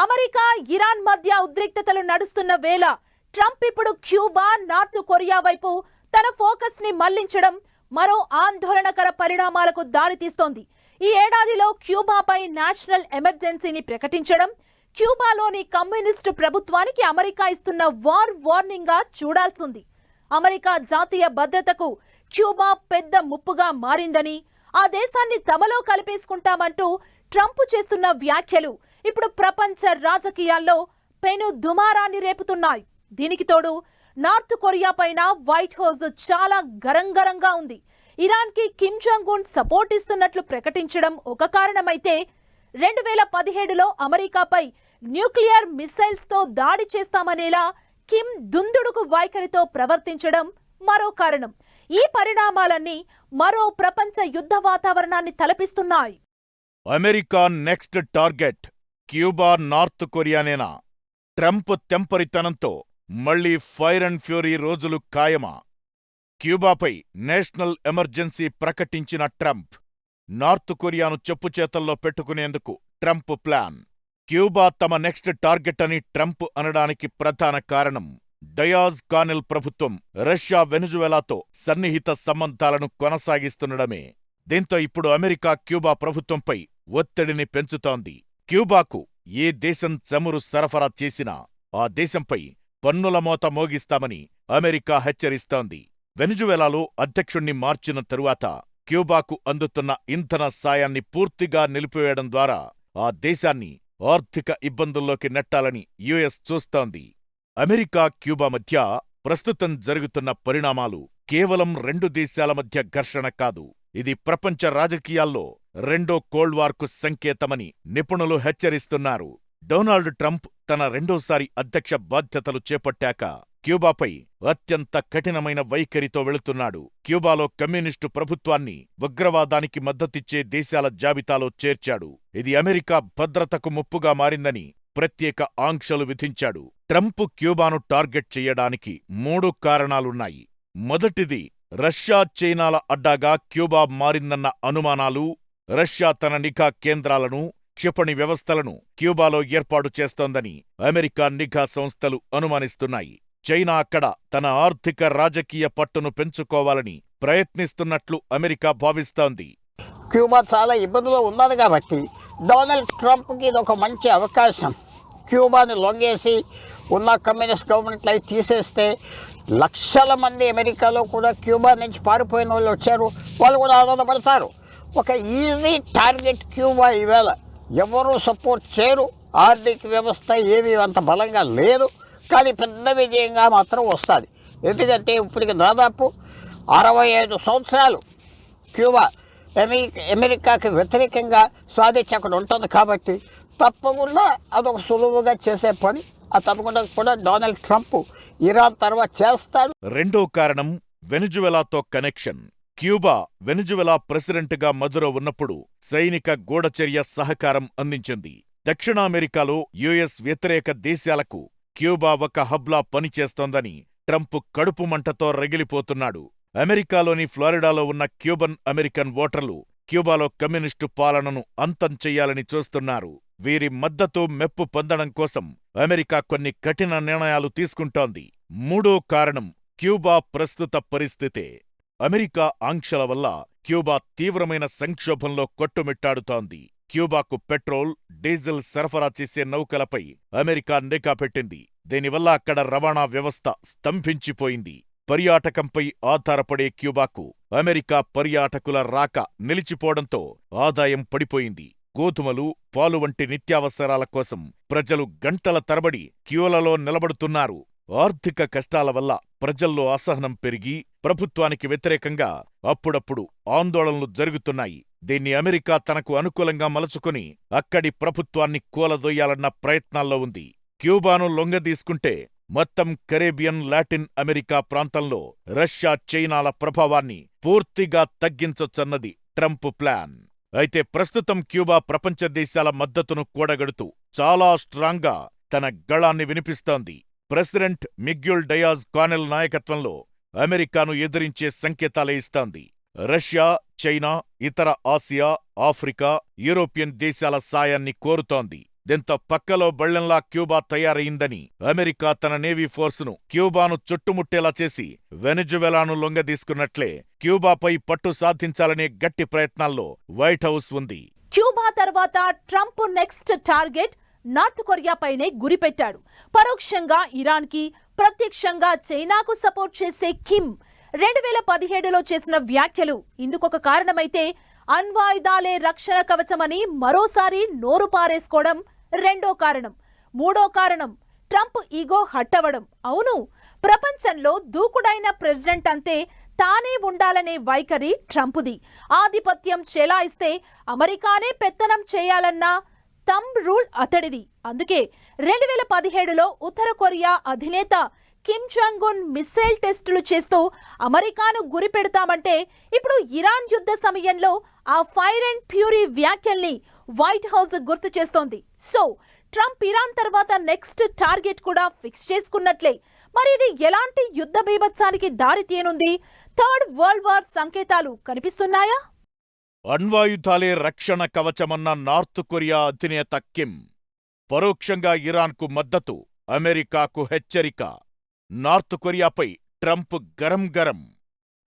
America Iran మధ్య ఉద్రిక్తతలు నడుస్తున్న వేళ ట్రంప్ ఇప్పుడు క్యూబా నార్త్ కొరియా వైపు తన ఫోకస్ ని మళ్లించడం మరో ఆందోళనకర పరిణామాలకు దారితీస్తోంది. ఈ ఏడాదిలో క్యూబాపై నేషనల్ ఎమర్జెన్సీని ప్రకటించడం క్యూబాలోని కమ్యూనిస్టు ప్రభుత్వానికి అమెరికా ఇస్తున్న వార్నింగ్ గా చూడాల్సింది. అమెరికా జాతీయ భద్రతకు క్యూబా పెద్ద ముప్పుగా మారిందని, ఆ దేశాన్ని తమలో కలిపేసుకుంటామంటూ ట్రంప్ చేస్తున్న వ్యాఖ్యలు ఇప్పుడు ప్రపంచ రాజకీయాల్లో పెను దుమారాన్ని రేపుతున్నాయి. దీనికి తోడు నార్త్ కొరియా పైన వైట్ హౌస్ చాలా గరంగరంగా ఉంది. ఇరాన్ కి కిమ్ జాంగ్ ఉన్ సపోర్ట్ ఇస్తున్నట్లు ప్రకటించడం ఒక కారణమైతే 2017లో అమెరికాపై న్యూక్లియర్ మిసైల్స్ తో దాడి చేస్తామనేలా కిమ్ దుందుడుకు వైఖరితో ప్రవర్తించడం మరో కారణం. ఈ పరిణామాలన్నీ మరో ప్రపంచ యుద్ధ వాతావరణాన్ని తలపిస్తున్నాయి. America next target Cuba, North కొరియానేనా? ట్రంప్ తెంపరితనంతో మళ్లీ ఫైర్ అండ్ ఫ్యూరీ రోజులు ఖాయమా? క్యూబాపై నేషనల్ ఎమర్జెన్సీ ప్రకటించిన ట్రంప్, నార్త్ కొరియాను చెప్పుచేతల్లో పెట్టుకునేందుకు ట్రంప్ ప్లాన్. క్యూబా తమ నెక్స్ట్ టార్గెట్ అని ట్రంప్ అనడానికి ప్రధాన కారణం డయాజ్ కానెల్ ప్రభుత్వం రష్యా, వెనుజువెలాతో సన్నిహిత సంబంధాలను కొనసాగిస్తుండడమే. దీంతో ఇప్పుడు అమెరికా క్యూబా ప్రభుత్వంపై ఒత్తిడిని పెంచుతోంది. క్యూబాకు ఏ దేశం చమురు సరఫరా చేసినా ఆ దేశంపై పన్నుల మోత మోగిస్తామని అమెరికా హెచ్చరిస్తోంది. వెనుజువెలాలో అధ్యక్షుణ్ణి మార్చిన తరువాత క్యూబాకు అందుతున్న ఇంధన సాయాన్ని పూర్తిగా నిలిపివేయడం ద్వారా ఆ దేశాన్ని ఆర్థిక ఇబ్బందుల్లోకి నెట్టాలని యుఎస్ చూస్తోంది. అమెరికా, క్యూబా మధ్య ప్రస్తుతం జరుగుతున్న పరిణామాలు కేవలం రెండు దేశాల మధ్య ఘర్షణ కాదు. ఇది ప్రపంచ రాజకీయాల్లో రెండో కోల్డ్ వార్కు సంకేతమని నిపుణులు హెచ్చరిస్తున్నారు. డొనాల్డ్ ట్రంప్ తన రెండోసారి అధ్యక్ష బాధ్యతలు చేపట్టాక క్యూబాపై అత్యంత కఠినమైన వైఖరితో వెళుతున్నాడు. క్యూబాలో కమ్యూనిస్టు ప్రభుత్వాన్ని ఉగ్రవాదానికి మద్దతిచ్చే దేశాల జాబితాలో చేర్చాడు. ఇది అమెరికా భద్రతకు ముప్పుగా మారిందని ప్రత్యేక ఆంక్షలు విధించాడు. ట్రంప్ క్యూబాను టార్గెట్ చెయ్యడానికి 3 కారణాలున్నాయి. మొదటిది, రష్యా, చైనాల అడ్డాగా క్యూబా మారిందన్న అనుమానాలు. రష్యా తన నిఘా కేంద్రాలను, క్షిపణి వ్యవస్థలను క్యూబాలో ఏర్పాటు చేస్తోందని అమెరికా నిఘా సంస్థలు అనుమానిస్తున్నాయి. చైనా అక్కడ తన ఆర్థిక, రాజకీయ పట్టును పెంచుకోవాలని ప్రయత్నిస్తున్నట్లు అమెరికా భావిస్తోంది. క్యూబా చాలా ఇబ్బందులో ఉన్నది కాబట్టి డొనాల్డ్ ట్రంప్కి ఇది ఒక మంచి అవకాశం. క్యూబాని లొంగేసి ఉన్న కమ్యూనిస్ట్ గవర్నమెంట్లు అవి తీసేస్తే లక్షల మంది అమెరికాలో కూడా క్యూబా నుంచి పారిపోయిన వాళ్ళు వచ్చారు. వాళ్ళు కూడా ఆనందపడతారు. ఒక ఈజీ టార్గెట్ క్యూబా. ఈవేళ ఎవరూ సపోర్ట్ చేయరు. ఆర్థిక వ్యవస్థ ఏమీ అంత బలంగా లేదు. కానీ పెద్ద విజయంగా మాత్రం వస్తుంది. ఎందుకంటే ఇప్పటికి దాదాపు 65 సంవత్సరాలు క్యూబా అమెరికాకి వ్యతిరేకంగా సాధించి అక్కడ ఉంటుంది కాబట్టి తప్పకుండా అదొక సులువుగా చేసే పని. ఆ తప్పకుండా కూడా డొనాల్డ్ ట్రంప్ ఇరాన్ తర్వాత చేస్తాడు. రెండో కారణం వెనుజువెలాతో కనెక్షన్. క్యూబా వెనుజువెలా ప్రెసిడెంట్గా మదురో ఉన్నప్పుడు సైనిక గూఢచర్య సహకారం అందించింది. దక్షిణ అమెరికాలో యుఎస్ వ్యతిరేక దేశాలకు క్యూబా ఒక హబ్లా పనిచేస్తోందని ట్రంప్ కడుపు మంటతో రగిలిపోతున్నాడు. అమెరికాలోని ఫ్లోరిడాలో ఉన్న క్యూబన్ అమెరికన్ ఓటర్లు క్యూబాలో కమ్యూనిస్టు పాలనను అంతం చెయ్యాలని చూస్తున్నారు. వీరి మద్దతు, మెప్పు పొందడం కోసం అమెరికా కొన్ని కఠిన నిర్ణయాలు తీసుకుంటోంది. మూడో కారణం క్యూబా ప్రస్తుత పరిస్థితే. అమెరికా ఆంక్షల వల్ల క్యూబా తీవ్రమైన సంక్షోభంలో కొట్టుమిట్టాడుతోంది. క్యూబాకు పెట్రోల్, డీజిల్ సరఫరా చేసే నౌకలపై అమెరికా నిఘా పెట్టింది. దీనివల్ల అక్కడ రవాణా వ్యవస్థ స్తంభించిపోయింది. పర్యాటకంపై ఆధారపడే క్యూబాకు అమెరికా పర్యాటకుల రాక నిలిచిపోవడంతో ఆదాయం పడిపోయింది. గోధుమలు, పాలు వంటి నిత్యావసరాల కోసం ప్రజలు గంటల తరబడి క్యూలలో నిలబడుతున్నారు. ఆర్థిక కష్టాల వల్ల ప్రజల్లో అసహనం పెరిగి ప్రభుత్వానికి వ్యతిరేకంగా అప్పుడప్పుడు ఆందోళనలు జరుగుతున్నాయి. దీన్ని అమెరికా తనకు అనుకూలంగా మలుచుకుని అక్కడి ప్రభుత్వాన్ని కూలదొయ్యాలన్న ప్రయత్నాల్లో ఉంది. క్యూబాను లొంగదీసుకుంటే మొత్తం కరేబియన్, లాటిన్ అమెరికా ప్రాంతంలో రష్యా, చైనాల ప్రభావాన్ని పూర్తిగా తగ్గించొచ్చన్నది ట్రంప్ ప్లాన్. అయితే ప్రస్తుతం క్యూబా ప్రపంచ దేశాల మద్దతును కూడగడుతూ చాలా స్ట్రాంగ్గా తన గళాన్ని వినిపిస్తోంది. ప్రెసిడెంట్ మిగ్యుల్ డయాజ్ కానెల్ నాయకత్వంలో అమెరికాను ఎదిరించే సంకేతాలే ఇస్తోంది. రష్యా, చైనా, ఇతర ఆసియా, ఆఫ్రికా, యూరోపియన్ దేశాల సాయాన్ని కోరుతోంది. దీంతో పక్కలో బళ్లెంలా క్యూబా తయారయిందని అమెరికా తన నేవీ ఫోర్సును క్యూబాను చుట్టుముట్టేలా చేసి వెనిజువెలాను లొంగదీసుకున్నట్లే క్యూబాపై పట్టు సాధించాలనే గట్టి ప్రయత్నాల్లో వైట్ హౌస్ ఉంది. క్యూబా తర్వాత ట్రంప్ నెక్స్ట్ టార్గెట్ నార్త్ కొరియాపైనే గురిపెట్టాడు. పరోక్షంగా ఇరాన్కి, ప్రత్యక్షంగా చైనాకు సపోర్ట్ చేసే కిమ్ 2017లో చేసిన వ్యాఖ్యలు ఇందుకొక కారణమైతే, అణ్వాయుధాలే రక్షణ కవచమని మరోసారి నోరు పారేసుకోవడం రెండో కారణం. మూడో కారణం ట్రంప్ ఈగో హట్టవడం. అవును, ప్రపంచంలో దూకుడైన ప్రెసిడెంట్ అంతే తానే ఉండాలనే వైఖరి ట్రంపుది. ఆధిపత్యం చెలాయిస్తే అమెరికానే పెత్తనం చేయాలన్న థంబ్ రూల్ అతడిది. అందుకే 2017లో ఉత్తర కొరియా అధినేత కిమ్ జాంగ్ ఉన్ మిస్సైల్ టెస్టులు చేస్తూ అమెరికాను గురిపెడతామంటే, ఇప్పుడు ఇరాన్ యుద్ధ సమయంలో ఆ ఫైర్ అండ్ ఫ్యూరీ వ్యాఖ్యల్ని వైట్ హౌస్ గుర్తు చేస్తోంది. సో ట్రంప్ ఇరాన్ తర్వాత నెక్స్ట్ టార్గెట్ కూడా ఫిక్స్ చేసుకున్నట్లే. మరి ఇది ఎలాంటి యుద్ధ బీభత్సానికి దారి తీయనుంది? థర్డ్ వరల్డ్ వార్ సంకేతాలు కనిపిస్తున్నాయా? అణ్వాయుధాలే రక్షణ కవచమన్న నార్త్ కొరియా అధినేత కిమ్, పరోక్షంగా ఇరాన్కు మద్దతు, అమెరికాకు హెచ్చరిక. నార్త్ కొరియాపై ట్రంప్ గరం.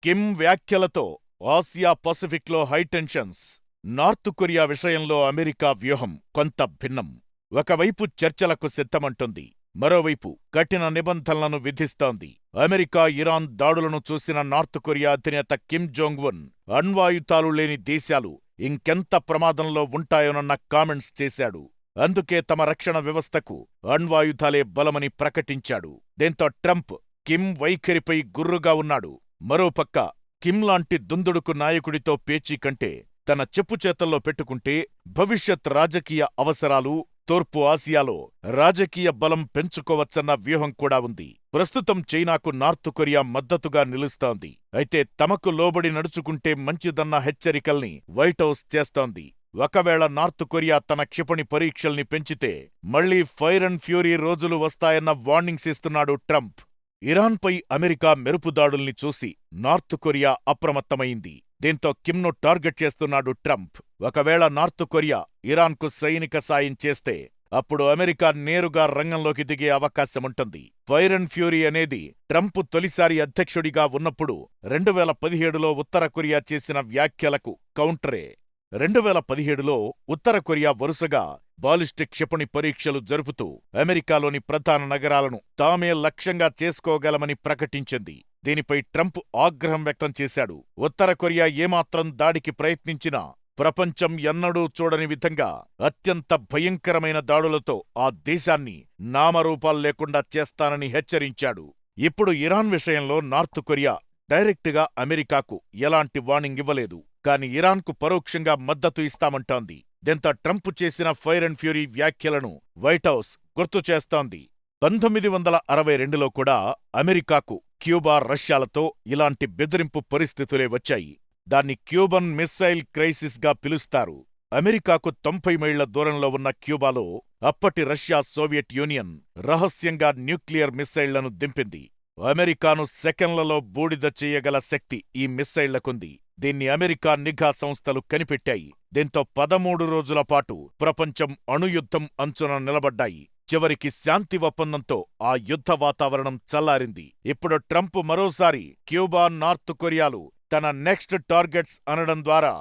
కిమ్ వ్యాఖ్యలతో ఆసియా పసిఫిక్లో హైటెన్షన్స్. నార్త్ కొరియా విషయంలో అమెరికా వ్యూహం కొంత భిన్నం. ఒకవైపు చర్చలకు సిద్ధమంటుంది, మరోవైపు కఠిన నిబంధనలను విధిస్తోంది. అమెరికా ఇరాన్ దాడులను చూసిన నార్త్ కొరియా అధినేత కిమ్ జోంగ్ ఉన్ అణ్వాయుధాలు లేని దేశాలు ఇంకెంత ప్రమాదంలో ఉంటాయోనన్న కామెంట్స్ చేశాడు. అందుకే తమ రక్షణ వ్యవస్థకు అణ్వాయుధాలే బలమని ప్రకటించాడు. దీంతో ట్రంప్ కిమ్ వైఖరిపై గుర్రుగా ఉన్నాడు. మరోపక్క కిమ్ లాంటి దుందుడుకు నాయకుడితో పేచీ కంటే తన చెప్పుచేతల్లో పెట్టుకుంటే భవిష్యత్ రాజకీయ అవసరాలు, తూర్పు ఆసియాలో రాజకీయ బలం పెంచుకోవచ్చన్న వ్యూహం కూడా ఉంది. ప్రస్తుతం చైనాకు నార్త్ కొరియా మద్దతుగా నిలుస్తోంది. అయితే తమకు లోబడి నడుచుకుంటే మంచిదన్న హెచ్చరికల్ని వైట్ హౌస్ చేస్తోంది. ఒకవేళ నార్త్ కొరియా తన క్షిపణి పరీక్షల్ని పెంచితే మళ్లీ ఫైర్ అండ్ ఫ్యూరీ రోజులు వస్తాయన్న వార్నింగ్స్ ఇస్తున్నాడు ట్రంప్. ఇరాన్పై అమెరికా మెరుపుదాడుల్ని చూసి నార్త్ కొరియా అప్రమత్తమైంది. దీంతో కిమ్ను టార్గెట్ చేస్తున్నాడు ట్రంప్. ఒకవేళ నార్త్ కొరియా ఇరాన్కు సైనిక సాయం చేస్తే అప్పుడు అమెరికా నేరుగా రంగంలోకి దిగే అవకాశముంటుంది. ఫైర్ అండ్ ఫ్యూరీ అనేది ట్రంప్ తొలిసారి అధ్యక్షుడిగా ఉన్నప్పుడు 2017లో ఉత్తర కొరియా చేసిన వ్యాఖ్యలకు కౌంటరే. 2017లో ఉత్తర కొరియా వరుసగా బాలిస్టిక్ క్షిపణి పరీక్షలు జరుపుతూ అమెరికాలోని ప్రధాన నగరాలను తామే లక్ష్యంగా చేసుకోగలమని ప్రకటించింది. దీనిపై ట్రంప్ ఆగ్రహం వ్యక్తం చేశాడు. ఉత్తర కొరియా ఏమాత్రం దాడికి ప్రయత్నించినా ప్రపంచం ఎన్నడూ చూడని విధంగా అత్యంత భయంకరమైన దాడులతో ఆ దేశాన్ని నామరూపాల్లేకుండా చేస్తానని హెచ్చరించాడు. ఇప్పుడు ఇరాన్ విషయంలో నార్త్ కొరియా డైరెక్టుగా అమెరికాకు ఎలాంటి వార్నింగ్ ఇవ్వలేదు. కాని ఇరాన్కు పరోక్షంగా మద్దతు ఇస్తామంటోంది. దీంతో ట్రంప్ చేసిన ఫైర్ అండ్ ఫ్యూరీ వ్యాఖ్యలను వైట్ హౌస్ గుర్తు చేస్తోంది. 1962లో కూడా అమెరికాకు క్యూబా, రష్యాలతో ఇలాంటి బెదిరింపు పరిస్థితులే వచ్చాయి. దాన్ని క్యూబన్ మిస్సైల్ క్రైసిస్ గా పిలుస్తారు. అమెరికాకు 90 మైళ్ల దూరంలో ఉన్న క్యూబాలో అప్పటి రష్యా, సోవియట్ యూనియన్ రహస్యంగా న్యూక్లియర్ మిస్సైళ్లను దింపింది. అమెరికాను సెకన్లలో బూడిద చేయగల శక్తి ఈ మిస్సైళ్లకుంది. దీన్ని అమెరికా నిఘా సంస్థలు కనిపెట్టాయి. దీంతో 13 రోజుల పాటు ప్రపంచం అణుయుద్ధం అంచున నిలబడ్డాయి. చివరికి శాంతి ఒప్పందంతో ఆ యుద్ధ వాతావరణం చల్లారింది. ఇప్పుడు ట్రంప్ మరోసారి క్యూబా, నార్త్ కొరియాలు తన నెక్స్ట్ టార్గెట్స్ అనడం ద్వారా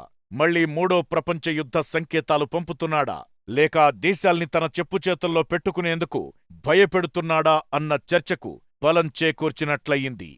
మళ్లీ మూడో ప్రపంచ యుద్ధ సంకేతాలు పంపుతున్నాడా, లేక దేశాల్ని తన చెప్పుచేతుల్లో పెట్టుకునేందుకు భయపెడుతున్నాడా అన్న చర్చకు బలం చేకూర్చినట్లయింది.